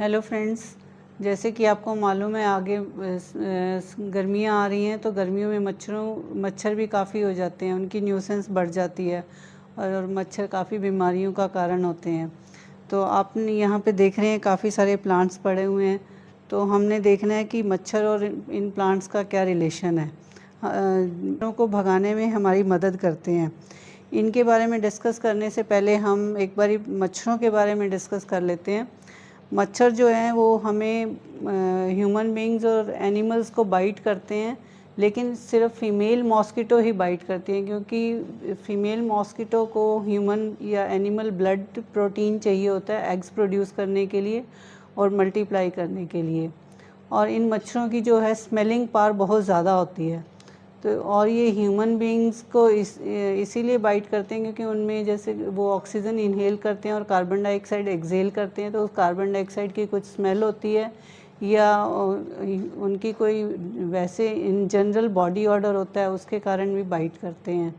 Hello friends, जैसे कि आपको मालूम है आगे गर्मियाँ आ रही हैं तो गर्मियों में मच्छर भी काफ़ी हो जाते हैं, उनकी न्यूसेंस बढ़ जाती है और मच्छर काफ़ी बीमारियों का कारण होते हैं। तो आपने यहाँ पे देख रहे हैं काफ़ी सारे प्लांट्स पड़े हुए हैं, तो हमने देखना है कि मच्छर और इन प्लांट्स का क्या रिलेशन है। मच्छरों को भगाने में हमारी मदद करते हैं। इनके बारे में डिस्कस करने से पहले हम एक बारी मच्छरों के बारे में डिस्कस कर लेते हैं। मच्छर जो हैं वो हमें ह्यूमन बींग्स और एनिमल्स को बाइट करते हैं, लेकिन सिर्फ फीमेल मॉस्किटो ही बाइट करती हैं, क्योंकि फीमेल मॉस्किटो को ह्यूमन या एनिमल ब्लड प्रोटीन चाहिए होता है एग्स प्रोड्यूस करने के लिए और मल्टीप्लाई करने के लिए। और इन मच्छरों की जो है स्मेलिंग पावर बहुत ज़्यादा होती है। तो और ये ह्यूमन बींग्स को इसीलिए बाइट करते हैं क्योंकि उनमें जैसे वो ऑक्सीजन इनहेल करते हैं और कार्बन डाइऑक्साइड एक्सहेल करते हैं, तो उस कार्बन डाइऑक्साइड की कुछ स्मेल होती है या उनकी कोई वैसे इन जनरल बॉडी ऑर्डर होता है, उसके कारण भी बाइट करते हैं।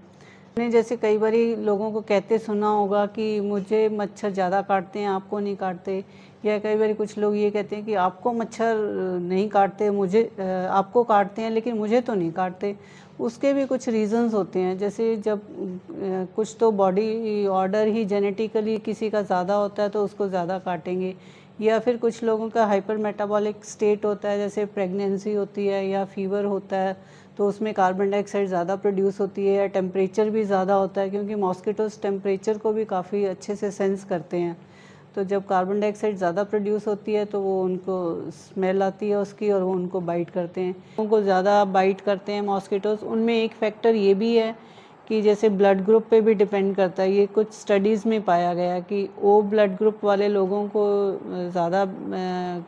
मैंने जैसे कई बारी लोगों को कहते सुना होगा कि मुझे मच्छर ज़्यादा काटते हैं, आपको नहीं काटते, या कई बार कुछ लोग ये कहते हैं कि आपको मच्छर नहीं काटते, मुझे आपको काटते हैं लेकिन मुझे तो नहीं काटते। उसके भी कुछ रीज़न्स होते हैं, जैसे जब कुछ तो बॉडी ऑर्डर ही जेनेटिकली किसी का ज़्यादा होता है तो उसको ज़्यादा काटेंगे, या फिर कुछ लोगों का हाइपर मेटाबॉलिक स्टेट होता है, जैसे प्रेगनेंसी होती है या फीवर होता है तो उसमें कार्बन डाइऑक्साइड ज़्यादा प्रोड्यूस होती है, या टेम्परेचर भी ज़्यादा होता है क्योंकि मॉस्किटोज़ टेम्परेचर को भी काफ़ी अच्छे से सेंस करते हैं। तो जब कार्बन डाइऑक्साइड ज़्यादा प्रोड्यूस होती है तो वो उनको स्मेल आती है उसकी और वो उनको बाइट करते हैं। उनको ज़्यादा बाइट करते हैं मॉस्किटोज़। उनमें एक फैक्टर ये भी है कि जैसे ब्लड ग्रुप पे भी डिपेंड करता है। ये कुछ स्टडीज़ में पाया गया कि ओ ब्लड ग्रुप वाले लोगों को ज़्यादा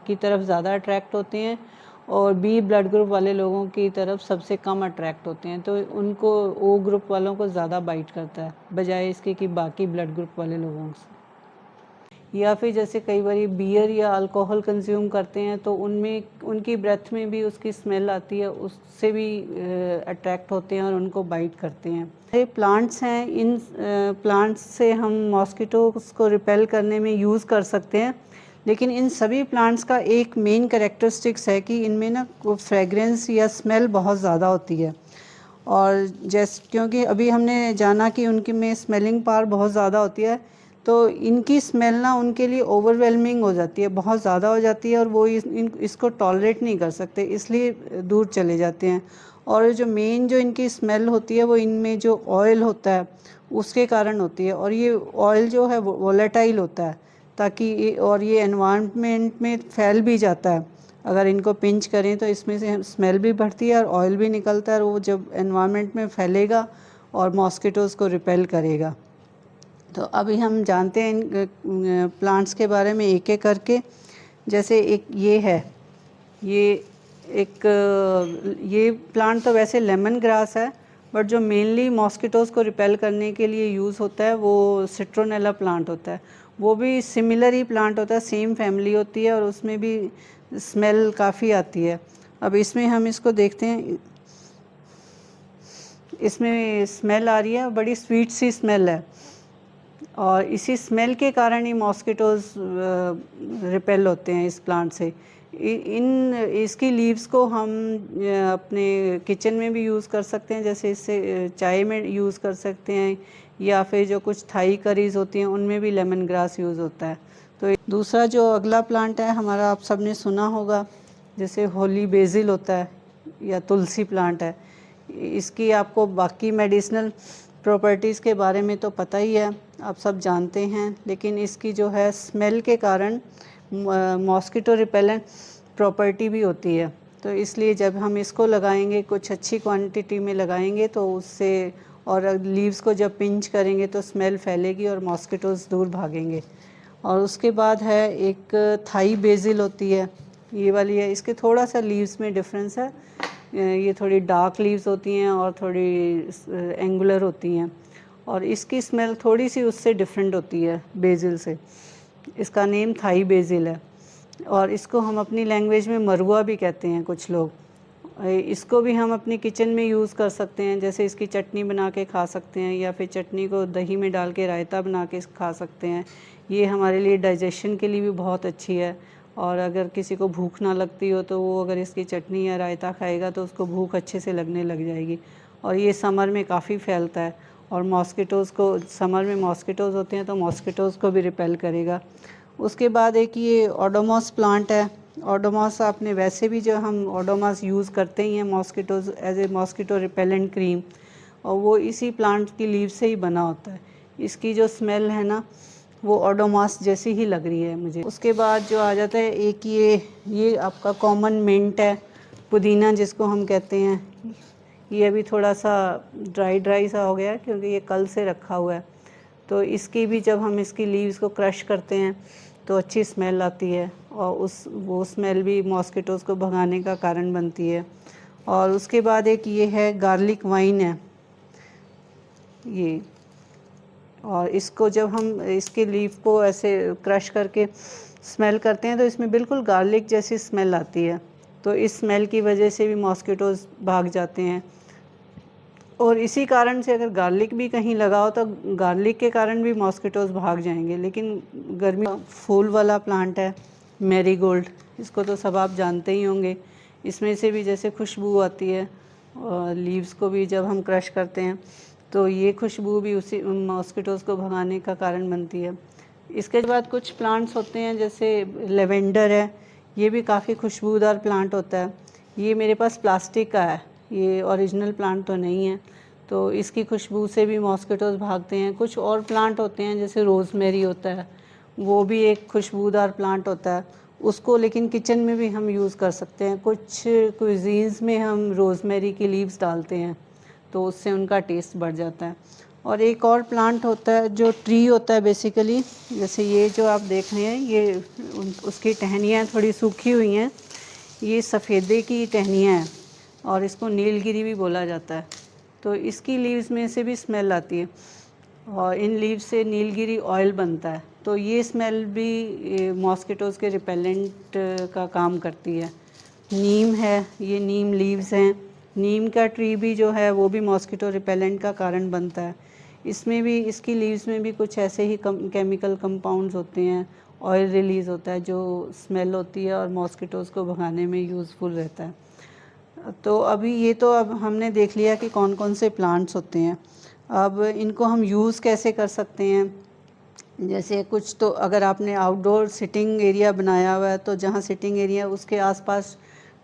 की तरफ ज़्यादा अट्रैक्ट होते हैं और बी ब्लड ग्रुप वाले लोगों की तरफ सबसे कम अट्रैक्ट होते हैं, तो उनको ओ ग्रुप वालों को ज़्यादा बाइट करता है बजाय इसके कि बाकी ब्लड ग्रुप वाले लोगों से। या फिर जैसे कई बार बियर या अल्कोहल कंज्यूम करते हैं तो उनमें उनकी ब्रेथ में भी उसकी स्मेल आती है, उससे भी अट्रैक्ट होते हैं और उनको बाइट करते हैं। ये प्लांट्स हैं, इन प्लांट्स से हम मॉस्किटोज़ को रिपेल करने में यूज़ कर सकते हैं, लेकिन इन सभी प्लांट्स का एक मेन कैरेक्टरिस्टिक्स है कि इनमें ना फ्रेगरेंस या स्मेल बहुत ज़्यादा होती है। और जैसे क्योंकि अभी हमने जाना कि उनकी में स्मेलिंग पावर बहुत ज़्यादा होती है, तो इनकी स्मेल ना उनके लिए ओवरवेलमिंग हो जाती है, बहुत ज़्यादा हो जाती है और वो इसको टॉलरेट नहीं कर सकते, इसलिए दूर चले जाते हैं। और जो मेन जो इनकी स्मेल होती है वो इनमें जो ऑयल होता है उसके कारण होती है, और ये ऑयल जो है वोलेटाइल होता है, ताकि और ये एनवायरनमेंट में फैल भी जाता है। अगर इनको पिंच करें तो इसमें से स्मेल भी बढ़ती है और ऑयल भी निकलता है, और वो जब एनवायरनमेंट में फैलेगा और मॉस्किटोज़ को रिपेल करेगा। तो अभी हम जानते हैं इन प्लांट्स के बारे में एक एक करके। जैसे एक ये है, ये ये प्लांट तो वैसे लेमन ग्रास है, बट जो मेनली मॉस्किटोज़ को रिपेल करने के लिए यूज़ होता है वो सिट्रोनेला प्लांट होता है। वो भी सिमिलर ही प्लांट होता है, सेम फैमिली होती है और उसमें भी स्मेल काफ़ी आती है। अब इसमें हम इसको देखते हैं, इसमें स्मेल आ रही है, बड़ी स्वीट सी स्मेल है, और इसी स्मेल के कारण ही मॉस्किटोज़ रिपेल होते हैं इस प्लांट से। इसकी लीव्स को हम अपने किचन में भी यूज़ कर सकते हैं, जैसे इससे चाय में यूज़ कर सकते हैं, या फिर जो कुछ थाई करीज़ होती हैं उनमें भी लेमन ग्रास यूज़ होता है। तो दूसरा जो अगला प्लांट है हमारा, आप सबने सुना होगा, जैसे होली बेसिल होता है या तुलसी प्लांट है। इसकी आपको बाकी मेडिसिनल प्रॉपर्टीज़ के बारे में तो पता ही है, आप सब जानते हैं, लेकिन इसकी जो है स्मेल के कारण मॉस्किटो रिपेलेंट प्रॉपर्टी भी होती है। तो इसलिए जब हम इसको लगाएंगे, कुछ अच्छी क्वांटिटी में लगाएंगे तो उससे, और लीव्स को जब पिंच करेंगे तो स्मेल फैलेगी और मॉस्किटोज़ दूर भागेंगे। और उसके बाद है एक थाई बेसिल होती है, ये वाली है। इसके थोड़ा सा लीव्स में डिफरेंस है, ये थोड़ी डार्क लीव्स होती हैं और थोड़ी एंगुलर होती हैं, और इसकी स्मेल थोड़ी सी उससे डिफरेंट होती है बेसिल से। इसका नेम थाई बेसिल है, और इसको हम अपनी लैंग्वेज में मरुआ भी कहते हैं कुछ लोग। इसको भी हम अपनी किचन में यूज़ कर सकते हैं, जैसे इसकी चटनी बना के खा सकते हैं, या फिर चटनी को दही में डाल के रायता बना के खा सकते हैं। ये हमारे लिए डाइजेशन के लिए भी बहुत अच्छी है, और अगर किसी को भूख ना लगती हो तो वो अगर इसकी चटनी या रायता खाएगा तो उसको भूख अच्छे से लगने लग जाएगी। और ये समर में काफ़ी फैलता है और मॉस्किटोज़ को, समर में मॉस्किटोज़ होते हैं तो मॉस्किटोज़ को भी रिपेल करेगा। उसके बाद एक ये ओडोमॉस प्लांट है। ओडोमॉस आपने वैसे भी, जो हम ओडोमॉस यूज़ करते ही हैं mosquitoes as a mosquito repellent cream, और वो इसी प्लांट की लीव से ही बना होता है। इसकी जो स्मेल है ना, वो ओडोमॉस जैसी ही लग रही है मुझे। उसके बाद जो आ जाता है एक ये आपका कॉमन मिंट है, पुदीना जिसको हम कहते हैं। ये अभी थोड़ा सा ड्राई सा हो गया है क्योंकि ये कल से रखा हुआ है। तो इसकी भी जब हम इसकी लीव्स को क्रश करते हैं तो अच्छी स्मेल आती है और वो स्मेल भी मॉस्किटोज़ को भगाने का कारण बनती है। और उसके बाद एक ये है गार्लिक वाइन है ये, और इसको जब हम इसके लीफ को ऐसे क्रश करके स्मेल करते हैं तो इसमें बिल्कुल गार्लिक जैसी स्मेल आती है। तो इस स्मेल की वजह से भी मॉस्किटोज़ भाग जाते हैं। और इसी कारण से अगर गार्लिक भी कहीं लगा हो तो गार्लिक के कारण भी मॉस्किटोज़ भाग जाएंगे। लेकिन गर्मी फूल वाला प्लांट है मैरीगोल्ड, इसको तो सब आप जानते ही होंगे। इसमें से भी जैसे खुशबू आती है, और लीव्स को भी जब हम क्रश करते हैं तो ये खुशबू भी उसी उन मॉस्किटोज़ को भगाने का कारण बनती है। इसके बाद कुछ प्लांट्स होते हैं जैसे लेवेंडर है, ये भी काफ़ी खुशबूदार प्लांट होता है। ये मेरे पास प्लास्टिक का है, ये ओरिजिनल प्लांट तो नहीं है। तो इसकी खुशबू से भी मॉस्किटोज़ भागते हैं। कुछ और प्लांट होते हैं जैसे रोज़मेरी होता है, वो भी एक खुशबूदार प्लांट होता है, उसको लेकिन किचन में भी हम यूज़ कर सकते हैं। कुछ कुइजीन्स में हम रोज़मेरी की लीव्स डालते हैं तो उससे उनका टेस्ट बढ़ जाता है। और एक और प्लांट होता है जो ट्री होता है बेसिकली, जैसे ये जो आप देख रहे हैं, ये उसकी टहनियाँ थोड़ी सूखी हुई हैं, ये सफ़ेदे की टहनियाँ हैं और इसको नीलगिरी भी बोला जाता है। तो इसकी लीव्स में से भी स्मेल आती है और इन लीव्स से नीलगिरी ऑयल बनता है। तो ये स्मेल भी मॉस्किटोज़ के रिपेलेंट का काम करती है। नीम है, ये नीम लीव्स हैं। नीम का ट्री भी जो है वो भी मॉस्किटो रिपेलेंट का कारण बनता है। इसमें भी, इसकी लीव्स में भी कुछ ऐसे ही केमिकल कंपाउंड्स होते हैं, ऑयल रिलीज़ होता है जो स्मेल होती है और मॉस्किटोज़ को भगाने में यूज़फुल रहता है। तो अभी ये तो अब हमने देख लिया कि कौन कौन से प्लांट्स होते हैं। अब इनको हम यूज़ कैसे कर सकते हैं। जैसे कुछ तो अगर आपने आउटडोर सिटिंग एरिया बनाया हुआ है तो जहाँ सिटिंग एरिया उसके आसपास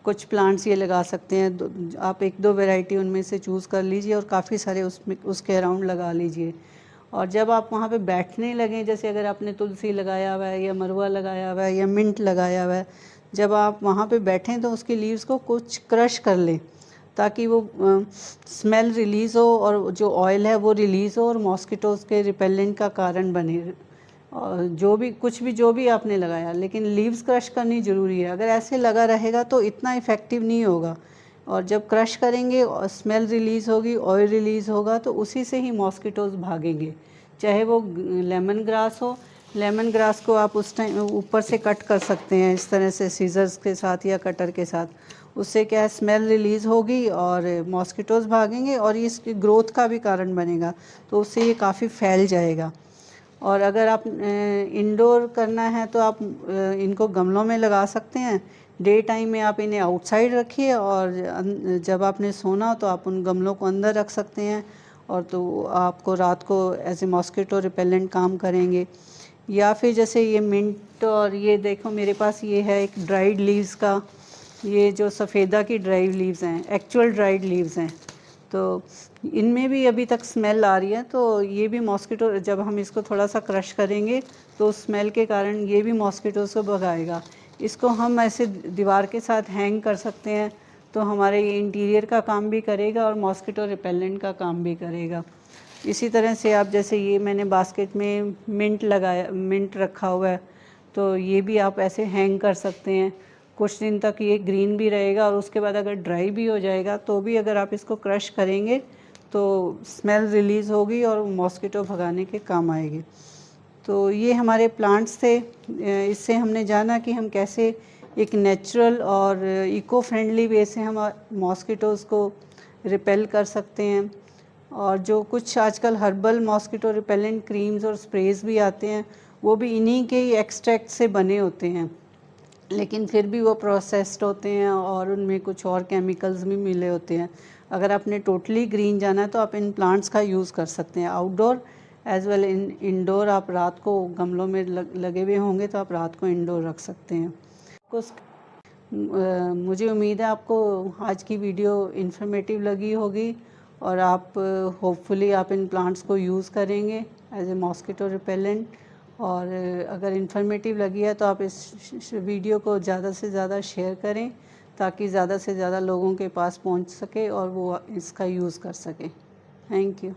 कुछ प्लांट्स ये लगा सकते हैं। आप एक दो वैरायटी उनमें से चूज़ कर लीजिए और काफ़ी सारे उसमें उसके अराउंड लगा लीजिए। और जब आप वहाँ पे बैठने लगें, जैसे अगर आपने तुलसी लगाया हुआ है या मरुआ लगाया हुआ है या मिंट लगाया हुआ है, जब आप वहाँ पे बैठें तो उसकी लीव्स को कुछ क्रश कर लें ताकि वो स्मेल रिलीज़ हो और जो ऑयल है वो रिलीज़ हो और मॉस्किटोज़ के रिपेलेंट का कारण बने। और जो भी आपने लगाया, लेकिन लीव्स क्रश करनी ज़रूरी है। अगर ऐसे लगा रहेगा तो इतना इफ़ेक्टिव नहीं होगा। और जब क्रश करेंगे और स्मेल रिलीज़ होगी, ऑयल रिलीज़ होगा, तो उसी से ही मॉस्किटोज़ भागेंगे। चाहे वो लेमन ग्रास हो, लेमन ग्रास को आप उस टाइम ऊपर से कट कर सकते हैं इस तरह से सीजर्स के साथ या कटर के साथ। उससे क्या है, स्मेल रिलीज़ होगी और मॉस्किटोज़ भागेंगे और ये इसकी ग्रोथ का भी कारण बनेगा, तो उससे ये काफ़ी फैल जाएगा। और अगर आप इंडोर करना है तो आप इनको गमलों में लगा सकते हैं। डे टाइम में आप इन्हें आउटसाइड रखिए और जब आपने सोना हो तो आप उन गमलों को अंदर रख सकते हैं, और तो आपको रात को एज ए मॉस्किटो रिपेलेंट काम करेंगे। या फिर जैसे ये मिंट, और ये देखो मेरे पास ये है एक ड्राइड लीव्स का, ये जो सफ़ेदा की ड्राइड लीव्स हैं, एक्चुअल ड्राइड लीव्स हैं। तो इनमें भी अभी तक स्मेल आ रही है, तो ये भी मॉस्किटो, जब हम इसको थोड़ा सा क्रश करेंगे तो स्मेल के कारण ये भी मॉस्किटो से भगाएगा। इसको हम ऐसे दीवार के साथ हैंग कर सकते हैं तो हमारे ये इंटीरियर का काम भी करेगा और मॉस्किटो रिपेलेंट का काम भी करेगा। इसी तरह से आप, जैसे ये मैंने बास्केट में मिंट रखा हुआ है, तो ये भी आप ऐसे हैंग कर सकते हैं। कुछ दिन तक ये ग्रीन भी रहेगा और उसके बाद अगर ड्राई भी हो जाएगा तो भी अगर आप इसको क्रश करेंगे तो स्मेल रिलीज़ होगी और मॉस्किटो भगाने के काम आएगी। तो ये हमारे प्लांट्स थे। इससे हमने जाना कि हम कैसे एक नेचुरल और इको फ्रेंडली वे से हम मॉस्किटोज़ को रिपेल कर सकते हैं। और जो कुछ आजकल हर्बल मॉस्किटो रिपेलेंट क्रीम्स और स्प्रेज भी आते हैं, वो भी इन्हीं के ही एक्सट्रैक्ट से बने होते हैं। लेकिन फिर भी वो प्रोसेस्ड होते हैं और उनमें कुछ और केमिकल्स भी मिले होते हैं। अगर आपने टोटली ग्रीन जाना है तो आप इन प्लांट्स का यूज़ कर सकते हैं आउटडोर एज वेल इंडोर। आप रात को गमलों में लगे हुए होंगे तो आप रात को इंडोर रख सकते हैं। मुझे उम्मीद है आपको आज की वीडियो इन्फॉर्मेटिव लगी होगी और आप होपफुली आप इन प्लांट्स को यूज़ करेंगे एज ए मॉस्किटो रिपेलेंट। और अगर इन्फॉर्मेटिव लगी है तो आप इस वीडियो को ज़्यादा से ज़्यादा शेयर करें ताकि ज़्यादा से ज़्यादा लोगों के पास पहुंच सके और वो इसका यूज़ कर सकें। Thank you.